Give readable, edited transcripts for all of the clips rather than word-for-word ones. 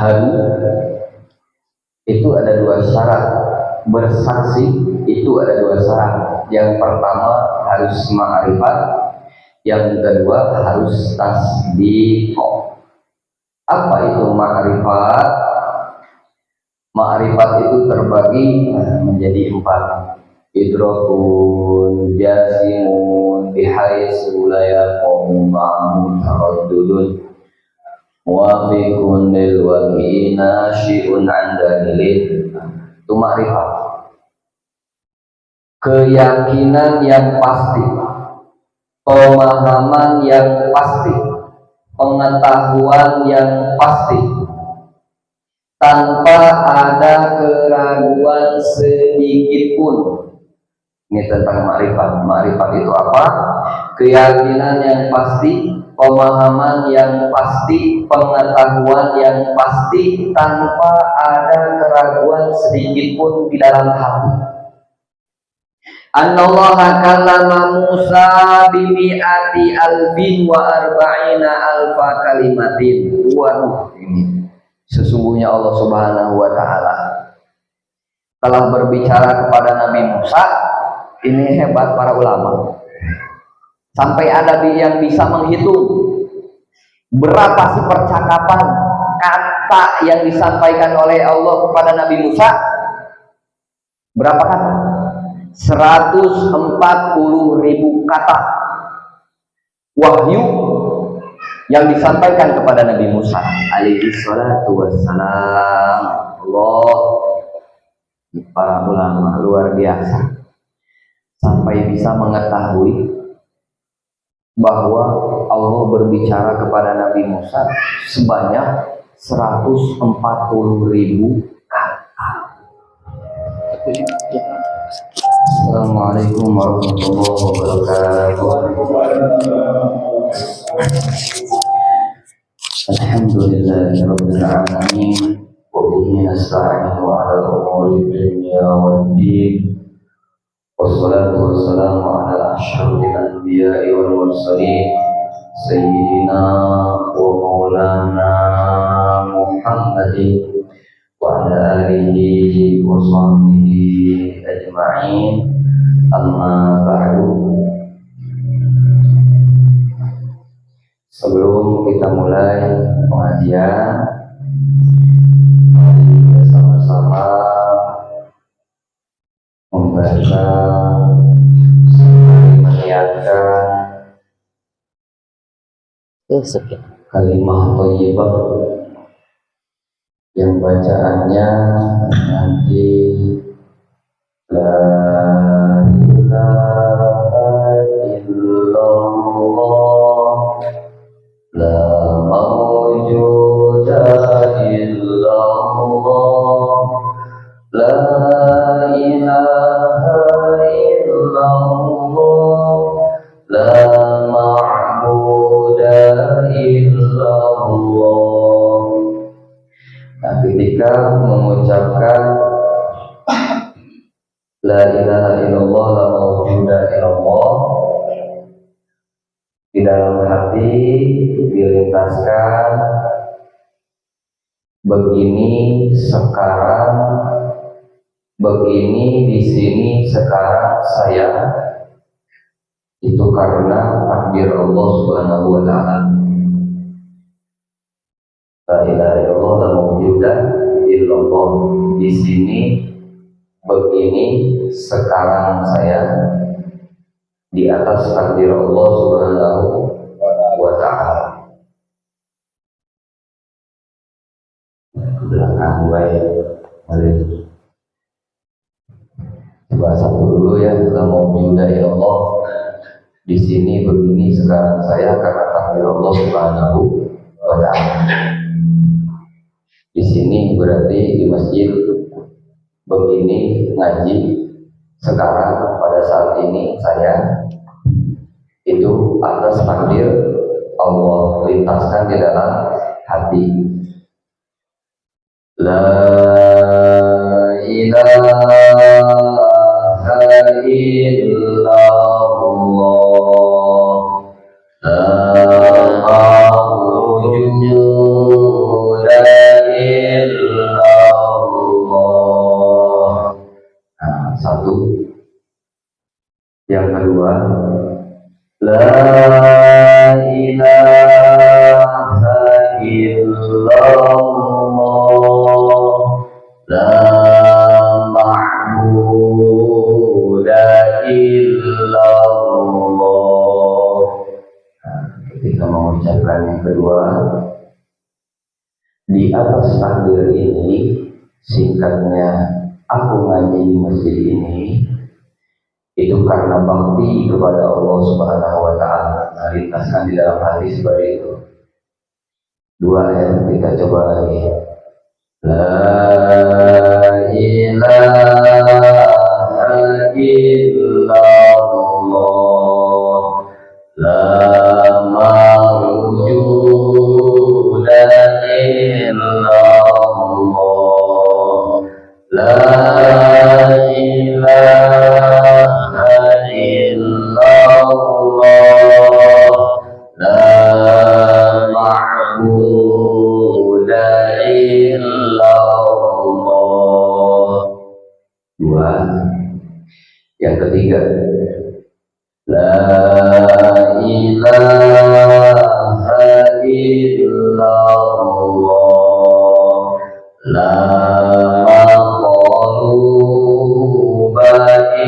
asyhadu itu ada dua syarat. Bersaksi itu ada dua syarat. Yang pertama harus ma'rifat, yang kedua harus tasdiq. Apa itu ma'rifat? Ma'rifat itu terbagi menjadi empat. Idrakun jasimun bihaitsu la yaqumu ma'ahu taraddudun muwafiqun lil waqi'i nasyi'un 'an dalilin. Itu ma'rifat, keyakinan yang pasti, pemahaman yang pasti, pengetahuan yang pasti tanpa ada keraguan sedikit pun. Ini tentang ma'rifat. Ma'rifat itu apa? Keyakinan yang pasti, pemahaman yang pasti, pengetahuan yang pasti tanpa ada keraguan sedikit pun di dalam hati. Annallaha kallama Musa bimi'ati alfin wa arba'ina alfa kalimatin. Waduh, ini sesungguhnya Allah Subhanahu wa ta'ala telah berbicara kepada Nabi Musa. Ini hebat para ulama, sampai ada yang bisa menghitung berapa sih percakapan kata yang disampaikan oleh Allah kepada Nabi Musa. Berapa kata? 140.000 kata wahyu yang disampaikan kepada Nabi Musa alaihi salatu wassalam. Allah, para ulama luar biasa, sampai bisa mengetahui bahwa Allah berbicara kepada Nabi Musa sebanyak 140.000 kata. Assalamualaikum warahmatullahi wabarakatuh. Alhamdulillahirabbil alamin wa bihi nasta'inu 'ala umuri dunya waddin. Wassalatu wassalamu ala asyrafil anbiya'i wal mursalin sayyidina wa maulana Muhammadin wa ala alihi wa sahbihi ajma'in. Amma ba'du. Sebelum kita mulai pengajian, mari bersama-sama membaca meniatkan kalimat thayyibah yang bacaannya nanti la ilaha illallah la mawjuda illallah la ilaha illallah la ma'buda illallah. Nah, ketika mengucapkan la ilaha illallah la mawjuda illallah, di dalam hati dilintaskan begini sekarang, begini di sini sekarang saya, itu karena takdir Allah Subhanahu wa ta'ala. La ilaha illallah la mawjuda illallah, di sini begini sekarang saya, di atas takdir Allah Subhanahu wa ta'ala. Belakang baik, mari coba satu dulu ya. La mawjuda illallah, di sini begini sekarang saya karena takdir Allah Subhanahu wa ta'ala. Di sini berarti di masjid begini ngaji sekarang pada saat ini saya, itu atas takdir Allah, lintaskan di dalam hati. La ilaha illallah la mawjuda illallah lintas takbir ini, singkatnya aku ngaji di masjid ini, itu karena bakti kepada Allah Subhanahu wa Ta'ala. Nah, lintaskan di dalam hati seperti itu. Dua ayat kita coba lagi. La ilaha illallah, la mawjuda illallah, la ilaha illallah, la ma'buda illallah. Dua. Yang ketiga, la ilaha illallah, la maqluba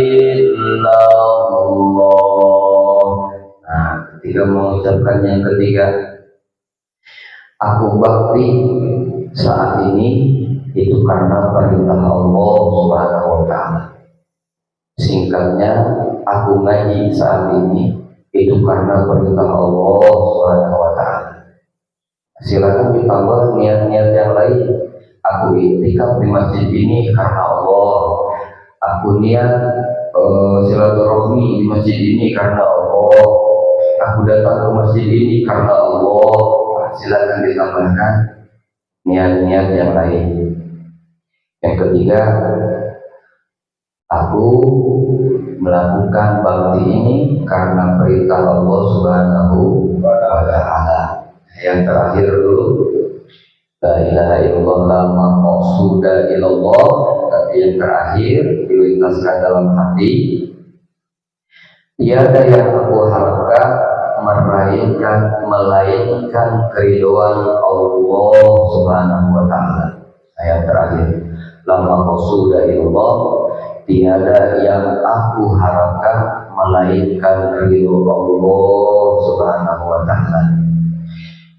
illallah. Nah, ketika mengucapkan yang ketiga, aku bakti saat ini itu karena perintah Allah Subhanahu wa Ta'ala. Singkatnya, aku ngaji saat ini itu karena perintah Allah Subhanahu wa Ta'ala. Silakan ditambah niat-niat yang lain. Aku iktikaf di masjid ini karena Allah. Aku niat silaturahmi di masjid ini karena Allah. Aku datang ke masjid ini karena Allah. Silakan ditambahkan niat-niat yang lain. Yang ketiga, aku melakukan bakti ini karena perintah Allah Subhanahu wa Ta'ala. Yang terakhir dulu, la ilaha illallah, la maqsuda illallah. Tapi yang terakhir dilintaskan dalam hati, tiada yang aku harapkan melainkan keridhaan Allah Subhanahu wa Ta'ala. Yang terakhir, la maqsuda illallah, tiada yang aku harapkan melainkan ridho Allah Subhanahu wa Ta'ala.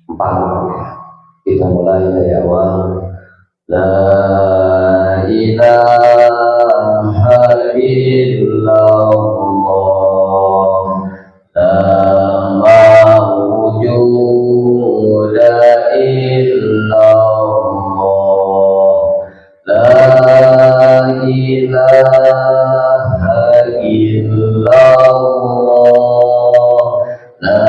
4. Kita mulai dari awal. La ilaha illallah, la mawjuda illallah, la ilaha illallah, la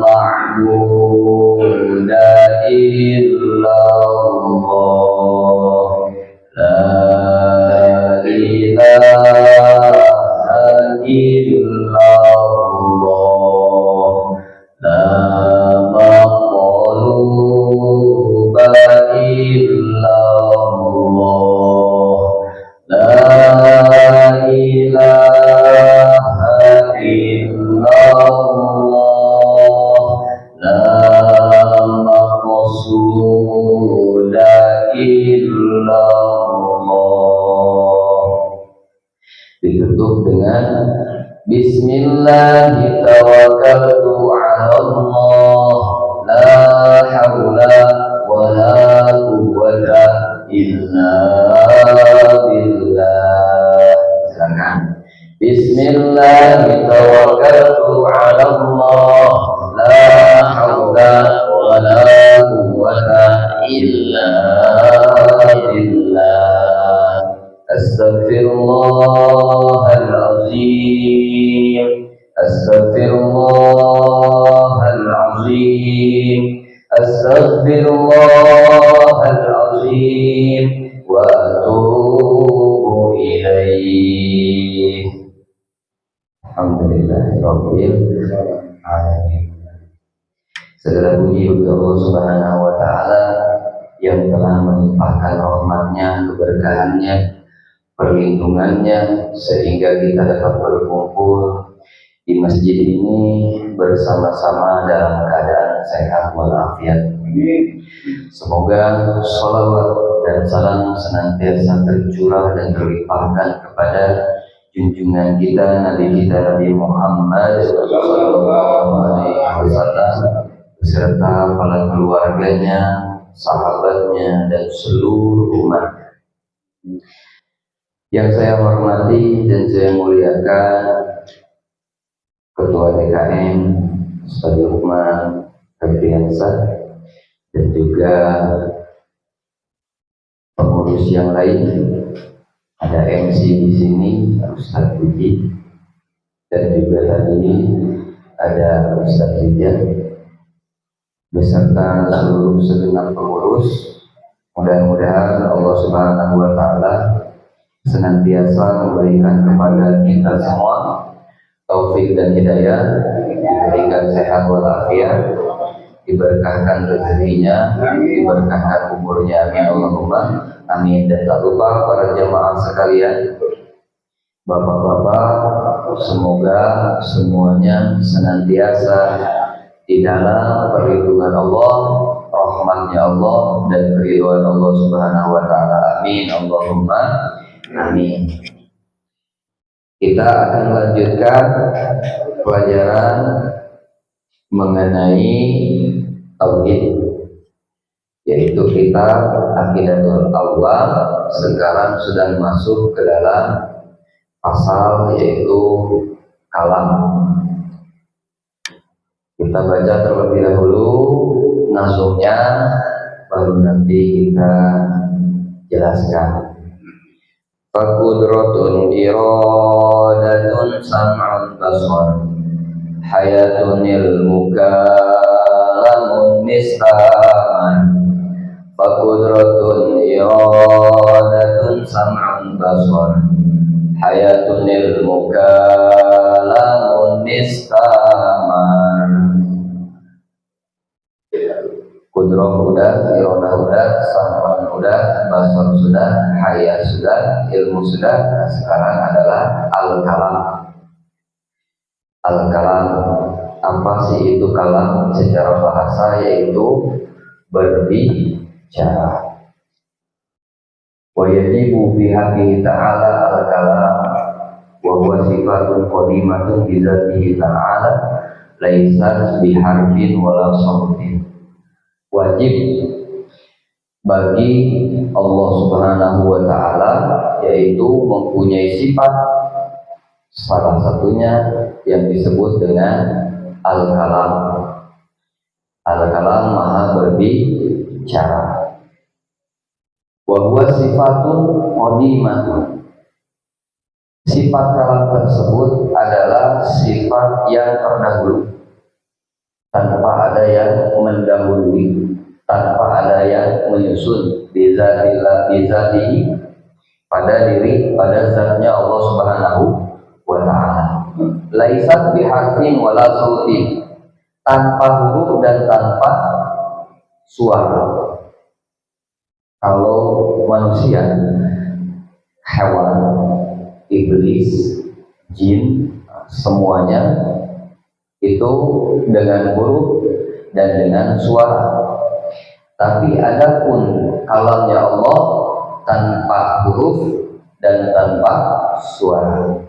ma'buda illallah, la ilaha illallah, la maqluba illallah, la ilaha illallah, la maqsuda illallah. Ditutup dengan Bismillah tawakkaltu 'ala Allah, la haula wa la quwwata illa billah. Silakan. Bismillah tawakkaltu 'ala Allah, la haula wa la quwwata illa billah. Astaghfirullahal azim, astaghfirullahal azim, astaghfirullahal azim, wa atubu ilaih. Alhamdulillahirabbil alamin. Segala puji bagi Allah Subhanahu wa Ta'ala yang telah melimpahkan rahmatnya, keberkahannya, perlindungannya, sehingga kita dapat berkumpul di masjid ini bersama-sama dalam keadaan sehat walafiat. Semoga sholawat dan salam senantiasa tercurah dan terlimpahkan kepada junjungan kita, Nabi kita Nabi Muhammad sallallahu alaihi wasallam beserta para keluarganya, sahabatnya, dan seluruh umat. Yang saya hormati dan saya muliakan Ketua DKM Ustaz Lukman Febriansah, dan juga pengurus yang lain. Ada MC di sini Ustaz Puji, dan juga tadi ada Ustaz Ridwan beserta seluruh segenap pengurus. Mudah-mudahan Allah Subhanahu wa Ta'ala senantiasa memberikan kepada kita semua taufik dan hidayah, diberikan sehat walafiat, diberkahkan rezekinya, diberkahkan umurnya, amin Allahumma amin. Dan tak lupa para jemaah sekalian, bapak-bapak, semoga semuanya senantiasa di dalam perlindungan Allah, rahmatnya Allah, dan keridhaan Allah Subhanahu wa Ta'ala, amin Allahumma amin. Kita akan lanjutkan pelajaran mengenai tauhid, yaitu kitab Aqidatul Awwal. Sekarang sudah masuk ke dalam pasal yaitu kalam. Kita baca terlebih dahulu nazumnya, baru nanti kita jelaskan. Faqudratun iradatun sam'un basar hayatun ilmukalamun nisaman. Faqudratun iradatun sam'un basar hayatun ilmukalamun nisaman. Kudrah udah, iradah udah, sam'un udah, basar sudah, hayat sudah, ilmu sudah. Nah, sekarang adalah al-kalam. Al-kalam, apa sih itu kalam secara bahasa? Yaitu berbicara. Wa yajibu fi haqqihi ta'ala al-kalam wa huwa sifatun qadimatun bi dzatihi ta'ala laysat biharfin wala sautin. Wajib bagi Allah Subhanahu wa Ta'ala yaitu mempunyai sifat, salah satunya yang disebut dengan al-kalam. Al-kalam maha berbicara. Wa huwa sifatun qadimatun. Sifat kalam tersebut adalah sifat yang terdahulu, tanpa ada yang mendahului, tanpa ada yang menyusun. Bizatihi, pada diri, pada zatnya Allah Subhanahu wa Ta'ala. Laisat biharfin wala sautin, tanpa huruf dan tanpa suara. Kalau manusia, hewan, iblis, jin, semuanya itu dengan huruf dan dengan suara. Tapi adapun kalamnya Allah tanpa huruf dan tanpa suara.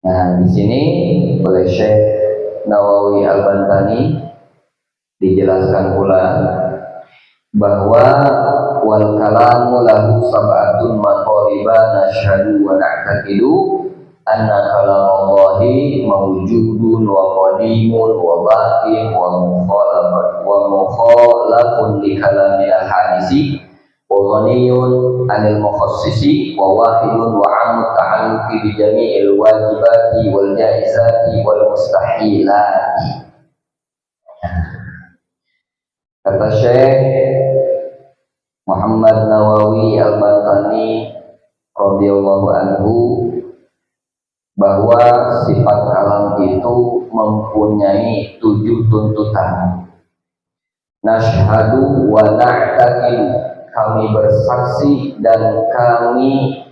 Nah, di sini oleh Syekh Nawawi Al-Bantani dijelaskan pula bahwa wal kalamu lahu sab'atun maqaliba nashhadu wa na'taqidu anna kalamallahi mawjudun wa qadimun wa baqin wa mukhalafun li kalamil hadisi wa ghaniyun anil mukhassisi wa wahidun wa amut ta'alluqi bi jami'il wajibati wal jaizati wal mustahilati. Kata Syekh Muhammad Nawawi Al-Bantani radhiyallahu anhu bahwa sifat kalam itu mempunyai 7 tuntutan. Nashhadu wa na'taqidu, kami bersaksi dan kami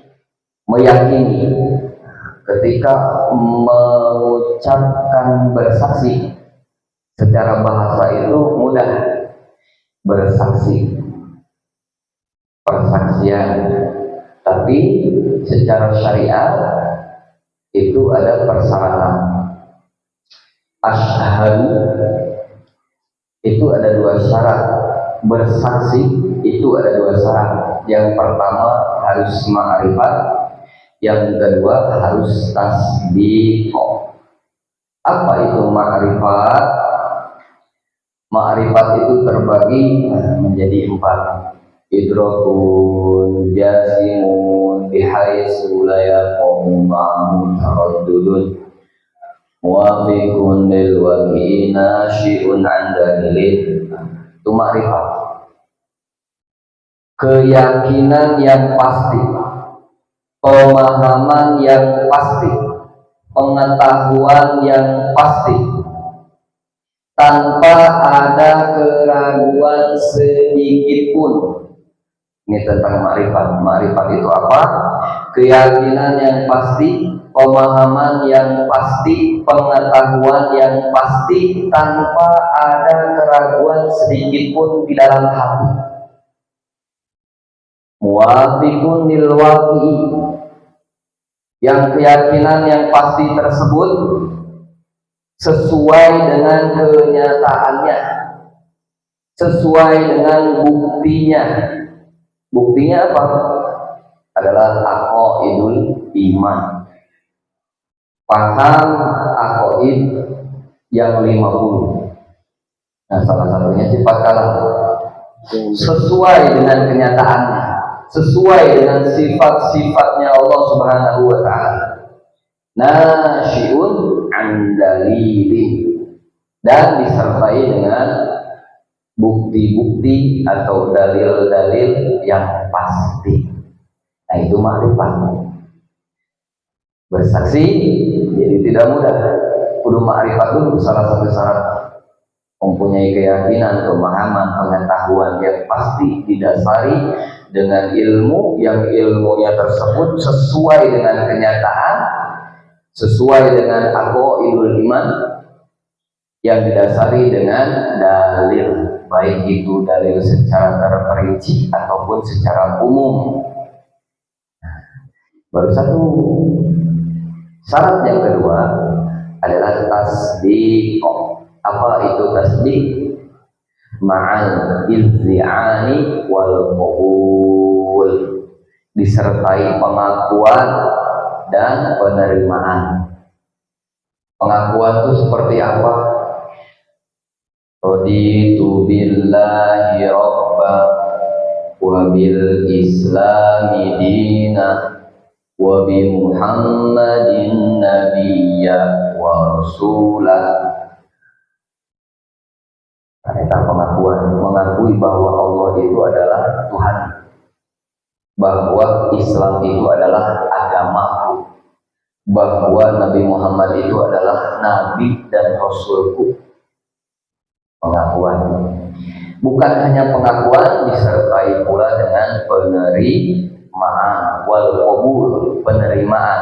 meyakini. Ketika mengucapkan bersaksi, secara bahasa itu mudah, bersaksi, persaksian. Tapi secara syariat itu ada persyaratan. Asyhadu itu ada 2 syarat. bersaksi itu ada dua syarat. Yang pertama harus ma'rifat, yang kedua harus tasdiq. Apa itu ma'rifat? Ma'rifat itu terbagi menjadi empat. Idrakun jasimun bihaitsu la yaqumu ma'ahu taraddudun muwafiqun lil waqi'i nasyi'un 'an dalilin. Itu ma'rifat, keyakinan yang pasti, pemahaman yang pasti, pengetahuan yang pasti tanpa ada keraguan sedikit pun. Ini tentang ma'rifat. Ma'rifat itu apa? Keyakinan yang pasti, pemahaman yang pasti, pengetahuan yang pasti tanpa ada keraguan sedikit pun di dalam hati. Muwafiqun lil waqi'i, yang keyakinan yang pasti tersebut sesuai dengan kenyataannya, sesuai dengan buktinya. Buktinya apa? Adalah aqaidul iman, paham aqaid yang 50. Nah, salah satunya sifat kalam, sesuai dengan kenyataannya, sesuai dengan sifat-sifatnya Allah Subhanahu wa ta'ala. Nasyi'un 'an dalilin, dan disertai dengan bukti-bukti atau dalil-dalil yang pasti. Nah, itu ma'rifat. Bersaksi jadi tidak mudah. Kudu ma'rifat dulu, salah satu syarat. Mempunyai keyakinan, pemahaman, pengetahuan yang pasti didasari dengan ilmu yang ilmunya tersebut sesuai dengan kenyataan, sesuai dengan aqaidul iman, yang didasari dengan dalil, baik itu dalil secara terperinci ataupun secara umum. Baru satu. Syarat yang kedua adalah tasdiq. Apa itu tasdiq? Ma'al izzi'ani wal qabul, disertai pengakuan dan penerimaan. Pengakuan itu seperti apa? Raditu billahi rabba wa bil islami dina wa bi muhammadin nabiyya wa rasulah. Kita pengakuan, mengakui bahwa Allah itu adalah Tuhan, bahwa Islam itu adalah agamaku, bahwa Nabi Muhammad itu adalah Nabi dan Rasulku. Pengakuan, bukan hanya pengakuan, disertai pula dengan penerimaan, wal qabul, penerimaan.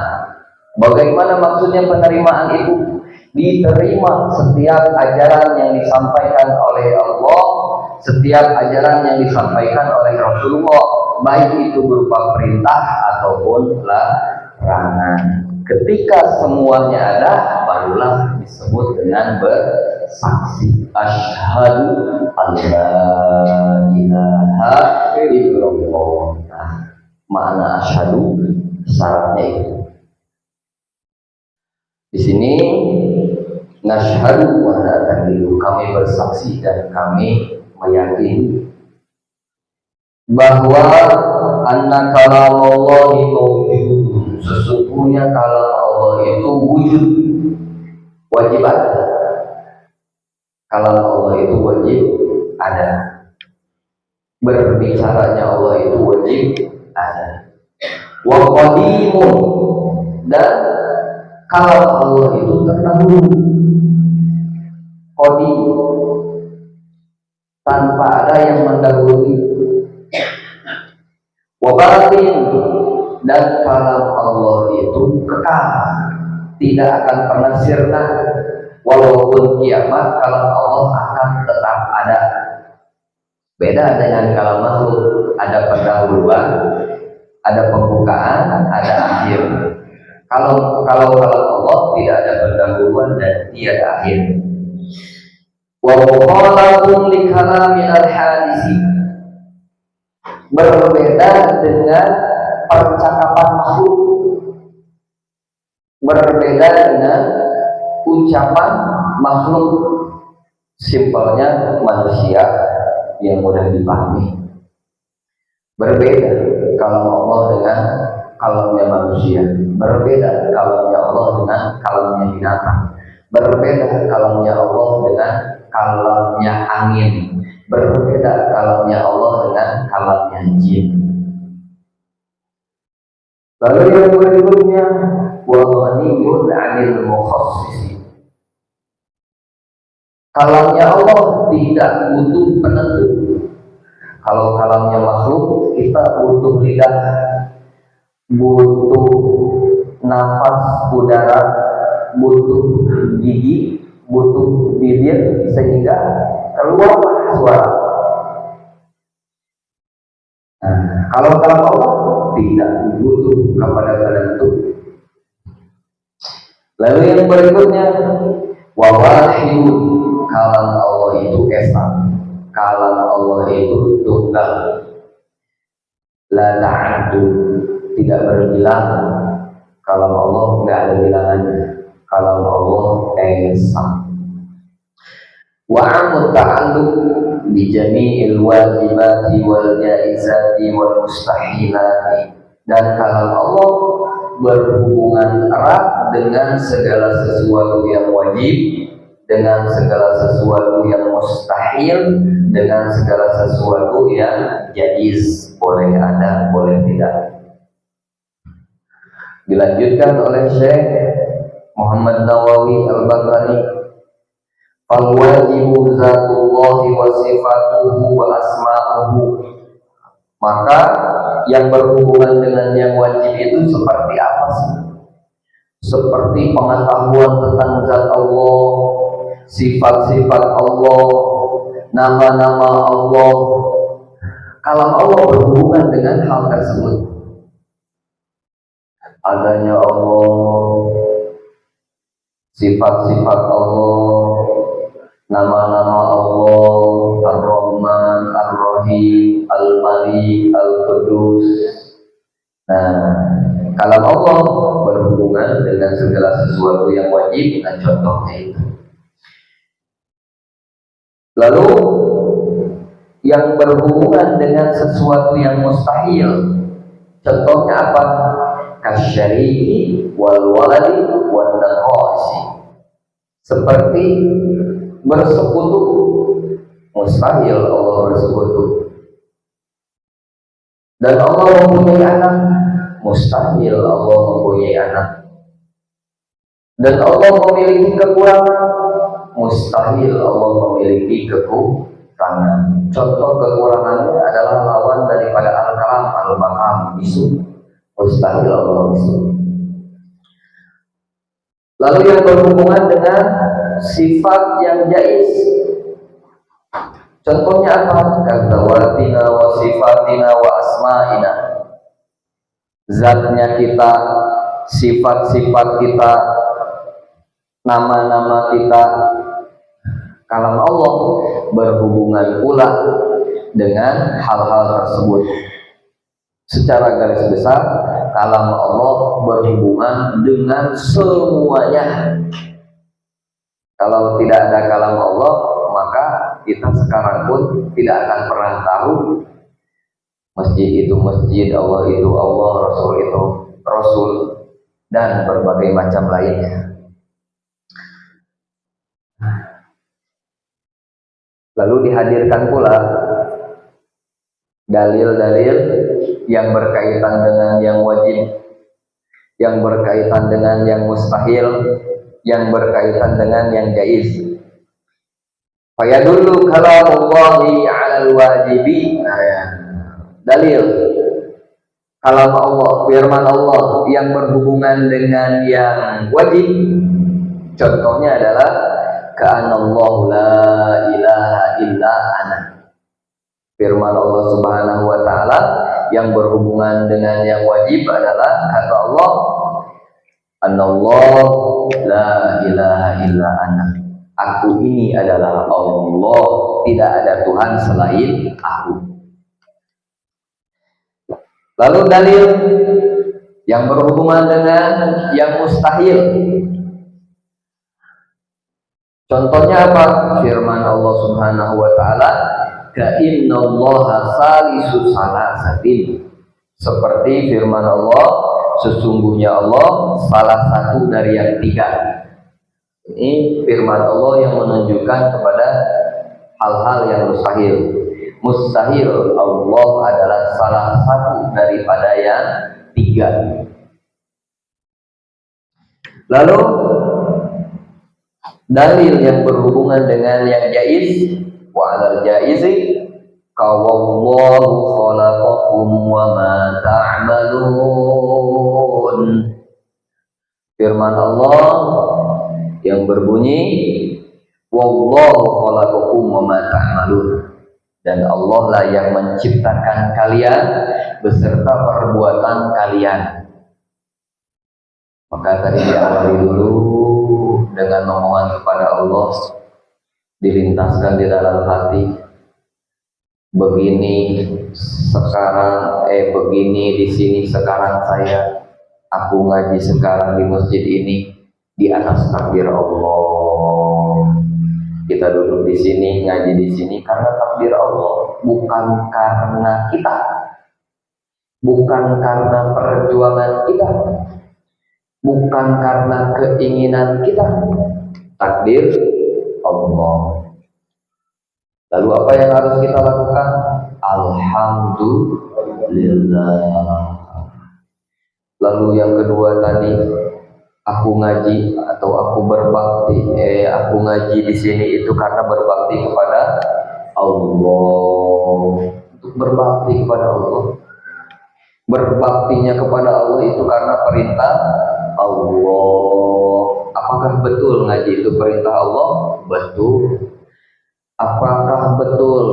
Bagaimana maksudnya penerimaan itu? Diterima setiap ajaran yang disampaikan oleh Allah, setiap ajaran yang disampaikan oleh Rasulullah, baik itu berupa perintah ataupun larangan. Ketika semuanya ada, barulah disebut dengan bersaksi. Asyhadu an la ilaha illallah. Nah, makna asyhadu syaratnya itu. Di sini nasyhadu wa na'taqidu, kami bersaksi dan kami meyakini bahwa anna kalamallahi mawjudun, sesungguhnya kalam Allah itu wujud, wajib ada. Kalam Allah itu wajib ada. Berbicaranya Allah itu wajib ada. Wa qadimun, dan kalam Allah itu terdahulu. Qadim, tanpa ada yang mendahului. Wa batin, dan kalam Allah itu kekal, tidak akan pernah sirna. Walaupun kiamat, kalam Allah akan tetap ada. Beda dengan kalam makhluk, ada pendahuluan, ada pembukaan, ada akhir. Kalau kalam Allah tidak ada pendahuluan dan tiada akhir. Wa mukhalafun li kalamil hadisi, berbeda dengan percakapan makhluk, berbeda dengan ucapan makhluk, simpelnya manusia yang mudah dipahami. Berbeda kalam Allah dengan kalamnya manusia, berbeda kalamnya Allah dengan kalamnya binatang, berbeda kalamnya Allah dengan kalamnya angin, berbeda kalamnya Allah dengan kalamnya jin. Lalu yang berikutnya, wa ghaniyun 'anil mukhassisin. Kalamnya Allah tidak butuh penentu. Kalau kalamnya makhluk, kita butuh lidah, butuh nafas udara, butuh gigi, butuh bibir sehingga keluarlah suara. Nah, kalau kalam Allah tidak butuh kepada penentu. Lalu yang berikutnya, wa wahidun, kalam Allah itu esa, kalam Allah itu tunggal, la ta'addu, tidak berbilang. Kalam Allah nggak ada bilangannya, kalam Allah esa. Wa amut ta'alluq bi jami'il wajibati wal jaizati wal mustahilati, dan kalam Allah berhubungan erat dengan segala sesuatu yang wajib, dengan segala sesuatu yang mustahil, dengan segala sesuatu yang jaiz, boleh ada, boleh tidak. Dilanjutkan oleh Syekh Muhammad Nawawi Al-Baghdadi, fal wajibu zatullahi wa sifatuhu wa asma'uhu, maka yang berhubungan dengan yang wajib itu seperti apa sih? Seperti pengetahuan tentang zat Allah, sifat-sifat Allah, nama-nama Allah. Kalam Allah berhubungan dengan hal tersebut. Adanya Allah, sifat-sifat Allah, nama-nama Allah, Ar-Rahman, Ar-Rahim, Al-Malik, Al-Qudus. Nah, kalam Allah berhubungan dengan segala sesuatu yang wajib, dan contohnya itu. Lalu yang berhubungan dengan sesuatu yang mustahil, contohnya apa? Kasyariki wal waladi wan naqasi, seperti bersekutu. Mustahil Allah bersekutu. Dan Allah mempunyai anak, mustahil Allah mempunyai anak. Dan Allah memiliki kekurangan, mustahil Allah memiliki kekurangan. Contoh kekurangannya adalah lawan daripada al-kalam, al-maqam, isu. Mustahil Allah isu. Lalu yang berhubungan dengan sifat yang jaiz, contohnya apa? Kadzawatina wa sifatina wa asma'ina, zatnya kita, sifat-sifat kita, nama-nama kita. Kalam Allah berhubungan pula dengan hal-hal tersebut. Secara garis besar, kalam Allah berhubungan dengan semuanya. Kalau tidak ada kalam Allah, maka kita sekarang pun tidak akan pernah tahu masjid itu masjid, Allah itu Allah, Rasul itu Rasul, dan berbagai macam lainnya. Lalu dihadirkan pula dalil-dalil yang berkaitan dengan yang wajib, yang berkaitan dengan yang mustahil, yang berkaitan dengan yang jaiz. Fayadullu kalamullahi 'alal wajibi. Dalil kalam Allah, firman Allah yang berhubungan dengan yang wajib, contohnya adalah ka'anallahu la ilaha illa ana. Firman Allah Subhanahu wa taala yang berhubungan dengan yang wajib adalah kata Allah, anallahu la ilaha illa ana. Aku ini adalah Allah, tidak ada Tuhan selain aku. Lalu dalil yang berhubungan dengan yang mustahil. Contohnya apa? Firman Allah Subhanahu wa taala, "Ka innallaha salisu salasatin." Seperti firman Allah, sesungguhnya Allah salah satu dari yang tiga. Ini firman Allah yang menunjukkan kepada hal-hal yang mustahil. Mustahil Allah adalah salah satu daripada yang tiga. Lalu dalil yang berhubungan dengan yang jaiz, wa alal jaizi kawallahu khalaqakum wa ma ta'malun. Firman Allah yang berbunyi, wallahu khalaqakum wa ma ta'malun, dan Allah lah yang menciptakan kalian beserta perbuatan kalian. Maka tadi diawali dulu dengan memohon kepada Allah, dilintaskan di dalam hati, begini sekarang, begini di sini sekarang aku ngaji sekarang di masjid ini di atas takdir Allah. Kita duduk di sini, ngaji di sini karena takdir Allah, bukan karena kita, bukan karena perjuangan kita, bukan karena keinginan kita. Takdir Allah. Lalu apa yang harus kita lakukan? Alhamdulillah. Lalu yang kedua tadi, aku ngaji atau aku berbakti, aku ngaji di sini itu karena berbakti kepada Allah. Untuk berbakti kepada Allah, berbaktinya kepada Allah itu karena perintah Allah. Apakah betul ngaji itu perintah Allah? Betul. Apakah betul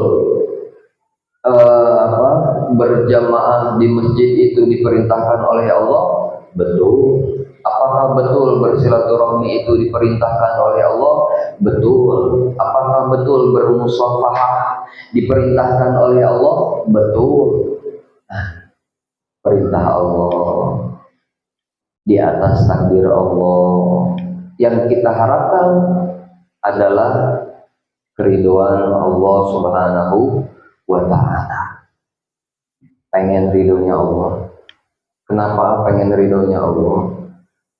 berjamaah di masjid itu diperintahkan oleh Allah? Betul. Apakah betul bersilaturahmi itu diperintahkan oleh Allah? Betul. Apakah betul bermusafahah diperintahkan oleh Allah? Betul. Nah, perintah Allah di atas takdir Allah. Yang kita harapkan adalah keridhaan Allah Subhanahu wa ta'ala. Pengen ridhonya Allah. Kenapa pengen ridhonya Allah?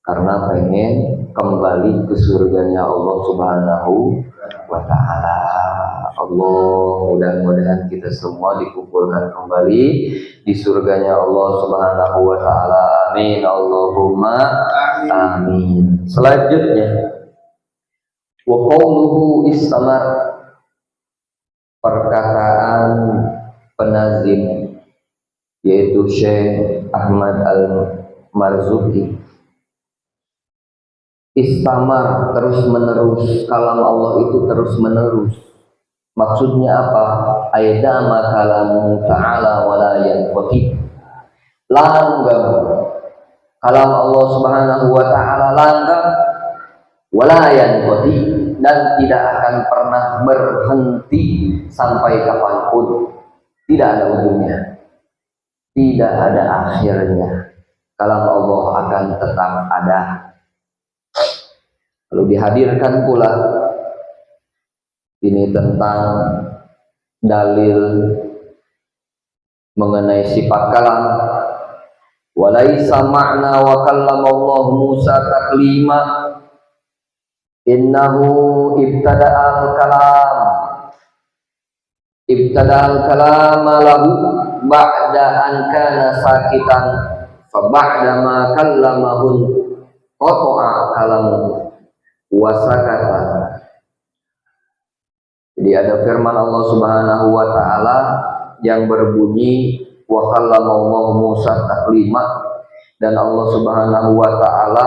Karena pengen kembali ke surganya Allah Subhanahu wa ta'ala. Allah, mudah-mudahan kita semua dikumpulkan kembali di surganya Allah Subhanahu wa ta'ala. Amin. Allahumma amin. Selanjutnya, wa qawluhu istamar, perkataan penazim yaitu Syekh Ahmad Al-Marzuki. Istamar, terus menerus, kalam Allah itu terus menerus. Maksudnya apa? Aidama kalamu ta'ala wala yanqati. Langgam kalam Allah Subhanahu wa ta'ala, langgam wala yanqati, dan tidak akan pernah berhenti sampai kapanpun. Tidak ada ujungnya, tidak ada akhirnya. Kalam Allah akan tetap ada. Lalu dihadirkan pula ini tentang dalil mengenai sifat kalam. Walaisa ma'na wa kallama Allah Musa taklima, innahu ibtada'al kalam lahu ba'da an kana sakitan, fa ba'da ma kallamahu qata'a kalamuhu wa sakata. Jadi ada firman Allah Subhanahu wa ta'ala yang berbunyi wa kallama Allah Musa taklima, dan Allah Subhanahu wa ta'ala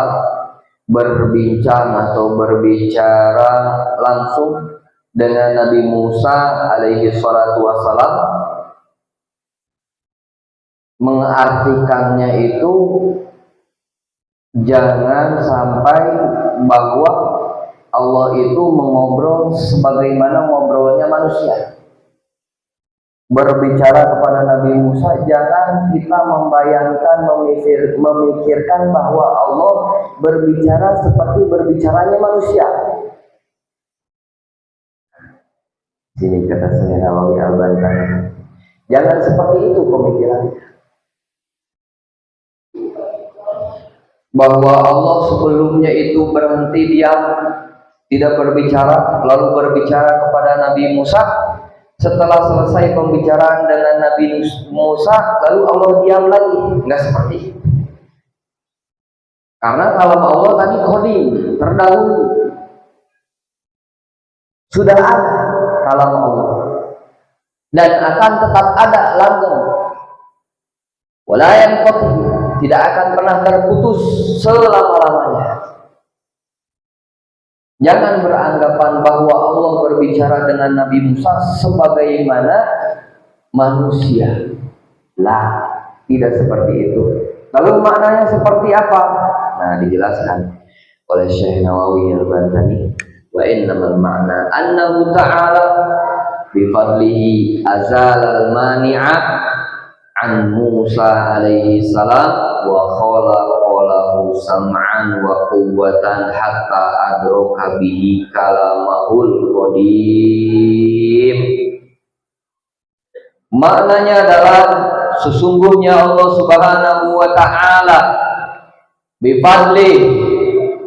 berbincang atau berbicara langsung dengan Nabi Musa alaihi salatu wassalam. Mengartikannya itu jangan sampai bahwa Allah itu mengobrol sebagaimana ngobrolnya manusia. Berbicara kepada Nabi Musa, jangan kita membayangkan, memikirkan bahwa Allah berbicara seperti berbicaranya manusia. Sini kata saya Nawawi Al-Bantani, jangan seperti itu pemikirannya. Bahwa Allah sebelumnya itu berhenti diam, tidak berbicara, lalu berbicara kepada Nabi Musa. Setelah selesai pembicaraan dengan Nabi Musa, lalu Allah diam lagi. Enggak seperti itu. Karena kalam Allah tadi qadim, terdahulu. Sudah ada kalam Allah. Dan akan tetap ada langgeng. Wala yanqati, tidak akan pernah terputus selama-lamanya. Jangan beranggapan bahwa Allah berbicara dengan Nabi Musa sebagaimana manusia. Lah, tidak seperti itu. Lalu maknanya seperti apa? Nah, dijelaskan oleh Syekh Nawawi Al-Bantani. Wa innamal ma'na annahu ta'ala bifadlihi azala al-mani'a an Musa alaihi salam wa khalaqalahu sam'an wa quwwatan hatta adraka bihi kalamahul qadim. Maknanya adalah sesungguhnya Allah Subhanahu wa taala bifadli,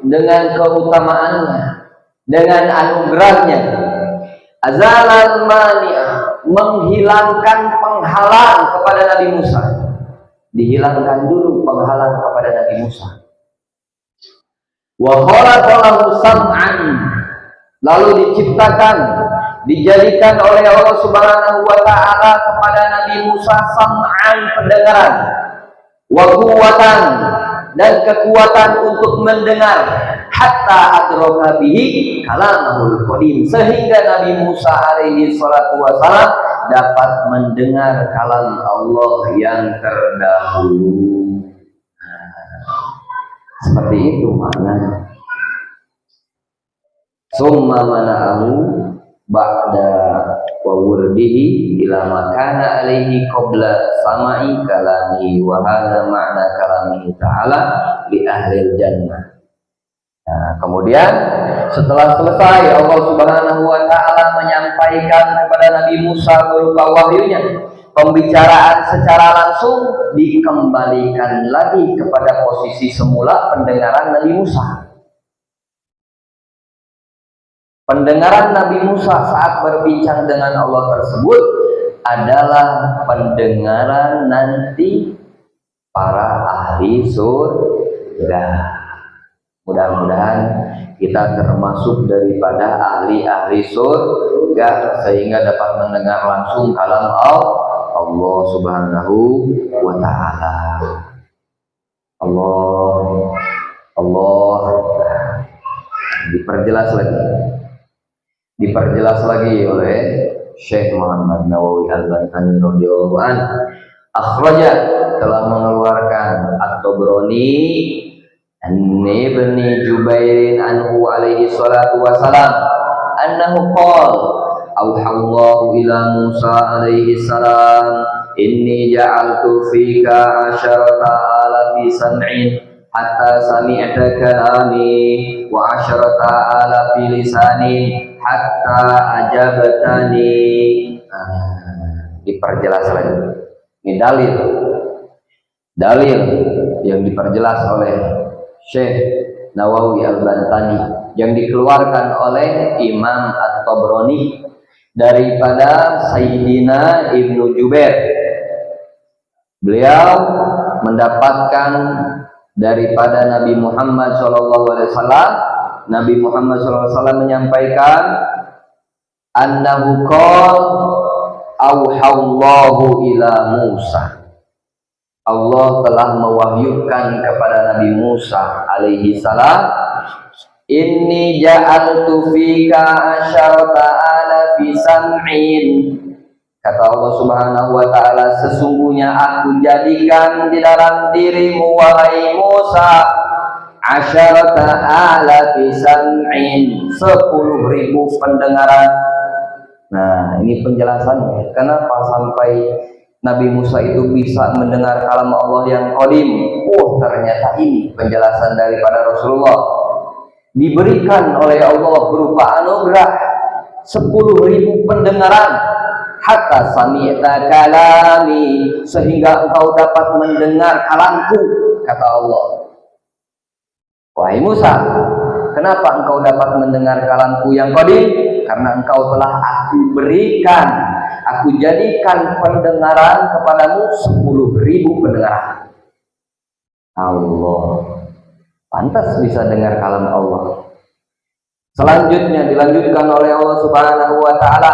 dengan keutamaannya, dengan anugerahnya, azalal mani'a, menghilangkan penghalang kepada Nabi Musa. Dihilangkan dulu penghalang kepada Nabi Musa. Wa khalaqalahu sam'an, lalu diciptakan, dijadikan oleh Allah Subhanahu wa taala kepada Nabi Musa sam'an, pendengaran, wa quwwatan, dan kekuatan untuk mendengar, hatta adraka bihi kalamahul qadim, sehingga Nabi Musa alaihi salatu wasalam dapat mendengar kalam Allah yang terdahulu. Seperti itu maknanya. Summa mana'ahu ba'da wa wurdihi ila makana alaihi qabla sama'i kalamihi, wa hadha ma'na kalamihi ta'ala li ahlil jannah. Nah, kemudian setelah selesai Allah Subhanahu wa taala menyampaikan kepada Nabi Musa berupa wahyunya, pembicaraan secara langsung dikembalikan lagi kepada posisi semula pendengaran Nabi Musa. Pendengaran Nabi Musa saat berbincang dengan Allah tersebut adalah pendengaran nanti para ahli surga. Mudah-mudahan kita termasuk daripada ahli-ahli surga sehingga dapat mendengar langsung kalam Allah Subhanahu wa taala. Allah diperjelas lagi oleh Syekh Muhammad Nawawi Al-Bantani radhiyallahu anhu. Akhraja, telah mengeluarkan At-Tabrani Ibn Jubairin anhu alaihi salatu wassalam annahu qala auhallahu ila Musa alaihi salam inni ja'altu fika asyarata alafi sam'in hatta sami'ta kalami wa asyarata alafi lisanin hatta ajabtani. Diperjelas lagi. Ini dalil yang diperjelas oleh Syekh Nawawi Al-Bantani yang dikeluarkan oleh Imam At-Tabrani daripada Sayyidina Ibnu Jubair. Beliau mendapatkan daripada Nabi Muhammad SAW. Nabi Muhammad SAW menyampaikan annahu qala auhallahu ila Musa, Allah telah mewahyukan kepada Nabi Musa alaihi salam, inni ja'altu fika asyarata alafi sam'in. Kata Allah Subhanahu wa taala, sesungguhnya aku jadikan di dalam dirimu wahai Musa asyarata alafi sam'in, 10.000 pendengaran. Nah, ini penjelasannya. Kenapa sampai Nabi Musa itu bisa mendengar kalam Allah yang qadim? Oh, ternyata ini penjelasan daripada Rasulullah. Diberikan oleh Allah berupa anugerah 10.000 pendengaran. Hatta sami'ta kalami, sehingga engkau dapat mendengar kalamku, kata Allah. Wahai Musa, kenapa engkau dapat mendengar kalamku yang qadim? Karena engkau telah aku berikan, aku jadikan pendengaran kepadamu 10.000 pendengaran. Allah, pantas bisa dengar kalam Allah. Selanjutnya dilanjutkan oleh Allah Subhanahu wa taala,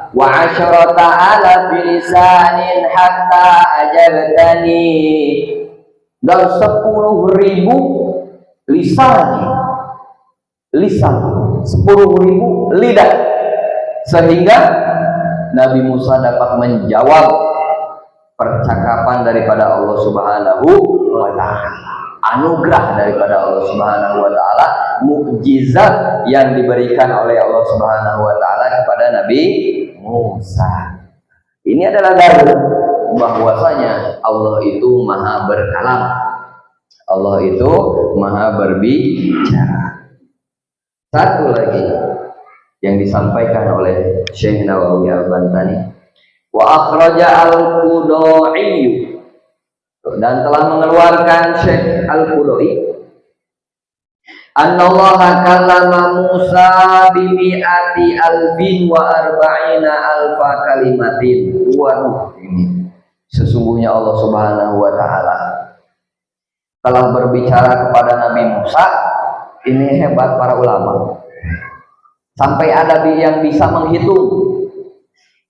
wa asyarata ala bilisanin hatta ajabtani, dan 10.000 lisan 10.000 lidah, sehingga Nabi Musa dapat menjawab percakapan daripada Allah Subhanahu wa ta'ala, anugerah daripada Allah Subhanahu wa ta'ala, mukjizat yang diberikan oleh Allah Subhanahu wa ta'ala kepada Nabi Musa. Ini adalah dalil bahwasanya Allah itu maha berkalam, Allah itu maha berbicara. Satu lagi yang disampaikan oleh Syekh Nawawi Al-Bantani, wa akhraja al-Qudai, dan telah mengeluarkan Syekh Al-Qudai, annallaha kallama Musa bimi'ati alfin wa arba'ina alfa kalimatin. Waduh, ini sesungguhnya Allah Subhanahu wa ta'ala telah berbicara kepada Nabi Musa. Ini hebat para ulama, sampai ada yang bisa menghitung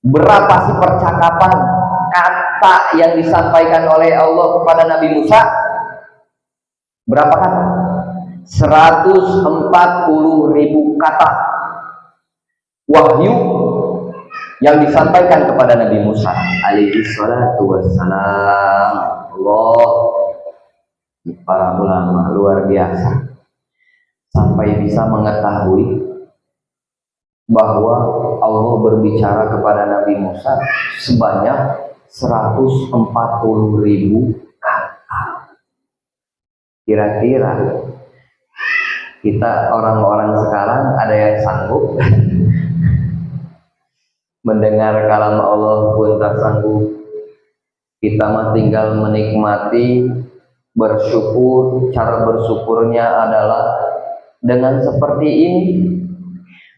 berapa sih percakapan kata yang disampaikan oleh Allah kepada Nabi Musa. Berapa kata? 140.000 kata wahyu yang disampaikan kepada Nabi Musa alaihi salatu wassalam. Allah, para ulama luar biasa, sampai bisa mengetahui bahwa Allah berbicara kepada Nabi Musa sebanyak 140.000 kata. Kira-kira kita orang-orang sekarang ada yang sanggup mendengar kalam Allah pun tak sanggup? Kita mah tinggal menikmati, bersyukur. Cara bersyukurnya adalah dengan seperti ini,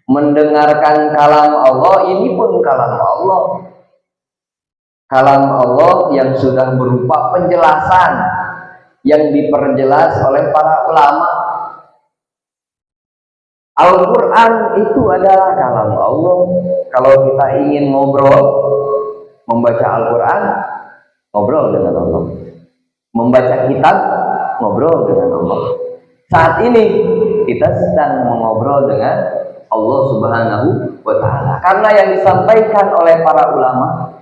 mendengarkan kalam Allah. Ini pun kalam Allah, kalam Allah yang sudah berupa penjelasan yang diperjelas oleh para ulama. Al-Quran itu adalah kalam Allah. Kalau kita ingin ngobrol, membaca Al-Quran, ngobrol dengan Allah. Membaca kitab, ngobrol dengan Allah. Saat ini kita sedang mengobrol dengan Allah Subhanahu wa ta'ala, karena yang disampaikan oleh para ulama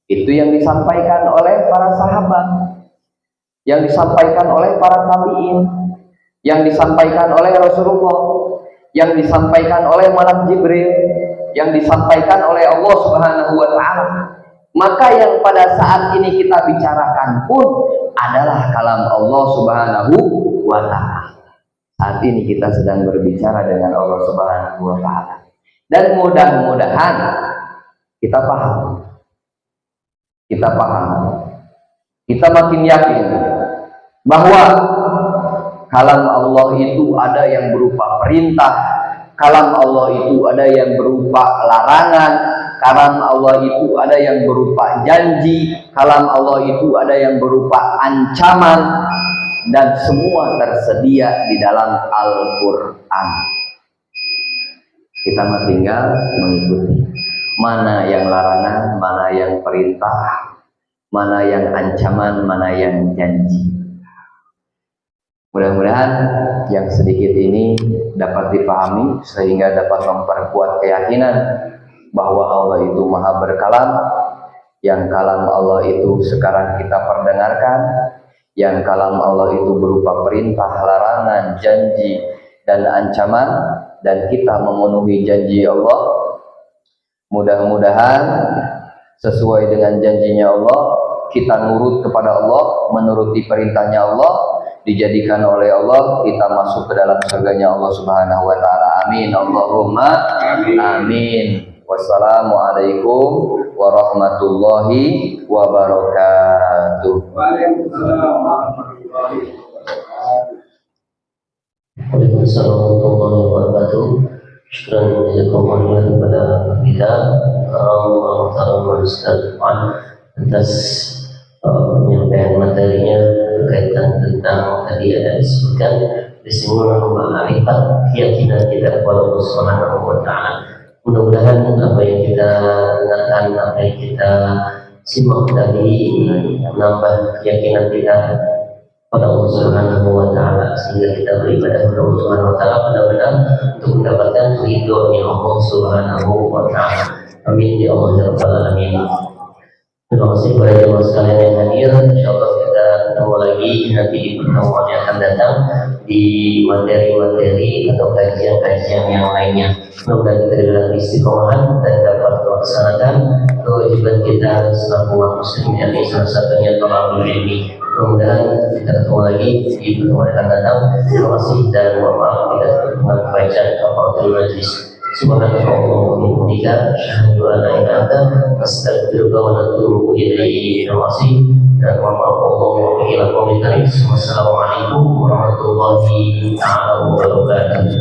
itu yang disampaikan oleh para sahabat, yang disampaikan oleh para tabi'in, yang disampaikan oleh Rasulullah, yang disampaikan oleh Malak Jibril, yang disampaikan oleh Allah Subhanahu wa ta'ala. Maka yang pada saat ini kita bicarakan pun adalah kalam Allah Subhanahu wa ta'ala. Saat ini kita sedang berbicara dengan Allah Subhanahu wa ta'ala, dan mudah-mudahan kita paham, kita makin yakin bahwa kalam Allah itu ada yang berupa perintah, kalam Allah itu ada yang berupa larangan, kalam Allah itu ada yang berupa janji, kalam Allah itu ada yang berupa ancaman, dan semua tersedia di dalam Al-Quran. Kita tinggal mengikuti mana yang larangan, mana yang perintah, mana yang ancaman, mana yang janji. Mudah-mudahan yang sedikit ini dapat dipahami sehingga dapat memperkuat keyakinan bahwa Allah itu maha berkalam, yang kalam Allah itu sekarang kita perdengarkan, yang kalam Allah itu berupa perintah, larangan, janji, dan ancaman, dan kita memenuhi janji Allah. Mudah-mudahan sesuai dengan janjinya Allah, kita nurut kepada Allah, menuruti perintahnya Allah, dijadikan oleh Allah kita masuk ke dalam surganya Allah Subhanahu wa taala. Amin. Allahumma amin. Wassalamualaikum warahmatullahi wabarakatuh. Waalaikumsalam warahmatullahi wabarakatuh. Syukran jazakumullah kepada kita Muhammad Ustaz atas penyampaian materinya berkaitan tentang tadi ada disebutkan di sini ma'rifat keyakinan kita kepada Allah Subhanahu wa taala. Mudah-mudahan apa yang kita dengarkan, apa yang kita simak tadi menambah keyakinan kita pada Allah Subhanahu wa taala, sehingga kita beribadah kepada Allah Subhanahu wa taala benar-benar untuk mendapatkan ridhonya Allah Subhanahu wa taala. Amin ya Allah ya rabbal alamin. Terima kasih kepada jemaah sekalian yang hadir. Insyaallah kita ketemu lagi nanti di pertemuan yang akan datang di materi-materi atau kajian-kajian yang lainnya. Semoga kita diberikan istiqomahan dan dapat melaksanakan kewajiban kita selaku umat muslim, yang salah satunya thalabul ilmi. Mudah-mudahan kita ketemu lagi di pertemuan yang akan datang. Terima kasih dan mohon maaf bila berkenan bacaan kafaratul majlis. Subhanallah wa bihamdika asyhadu an la ilaha illa anta astaghfiruka wa atubu ilaik. Terima kasih dan mohon maaf. Wassalamualaikum warahmatullahi wabarakatuh.